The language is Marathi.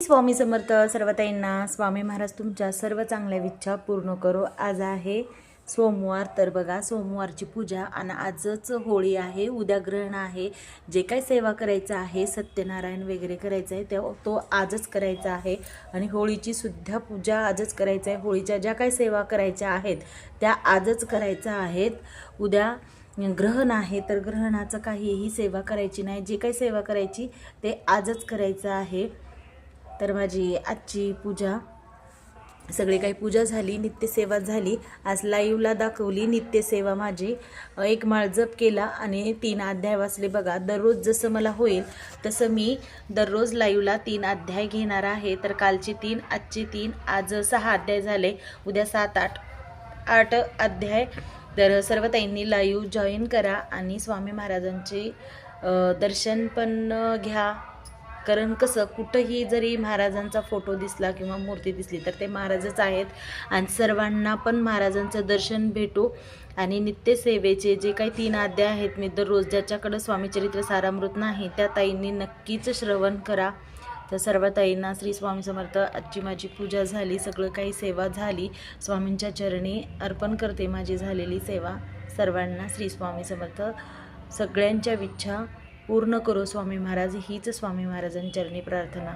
स्वामी समर्थ. सर्वताईंना स्वामी महाराज तुमच्या सर्व चांगल्या इच्छा पूर्ण करो. आज आहे सोमवार, तर बघा सोमवारची पूजा आणि आजच होळी आहे, उद्या ग्रहण आहे. जे काही सेवा करायचं आहे, सत्यनारायण वगैरे करायचं आहे तो आजच करायचा आहे आणि होळीची सुद्धा पूजा आजच करायचं आहे. होळीच्या ज्या काही सेवा करायच्या आहेत त्या आजच करायच्या आहेत. उद्या ग्रहण आहे तर ग्रहणाचं काहीही सेवा करायची नाही, जे काही सेवा करायची ते आजच करायचं आहे. तर माझी आजची पूजा सगळी काही पूजा झाली, नित्यसेवा झाली. आज लाईव्हला दाखवली नित्यसेवा माझी. एक माळ जप केला आणि 3 अध्याय वाचले. बघा दररोज जसं मला होईल तसं मी दररोज लाईव्हला 3 अध्याय घेणार आहे. तर कालचे 3, आजचे 3, आज 6 अध्याय झाले, उद्या 7, 8 अध्याय. तर सर्व ताईंनी लाईव्ह जॉईन करा आणि स्वामी महाराजांचे दर्शन पण घ्या. कारण कसं कुठंही जरी महाराजांचा फोटो दिसला किंवा मूर्ती दिसली तर ते महाराजच आहेत आणि सर्वांना पण महाराजांचं दर्शन भेटू. आणि नित्यसेवेचे जे काही 3 अध्याय आहेत मी दररोज, ज्याच्याकडं स्वामीचरित्र सारामृत नाही त्या ताईंनी नक्कीच श्रवण करा. तर सर्व ताईंना श्री स्वामी समर्थ. आजची माझी पूजा झाली, सगळं काही सेवा झाली, स्वामींच्या चरणी अर्पण करते माझी झालेली सेवा. सर्वांना श्री स्वामी समर्थ. सगळ्यांच्या इच्छा पूर्ण करो स्वामी महाराज, हीच स्वामी महाराजांचरणी प्रार्थना.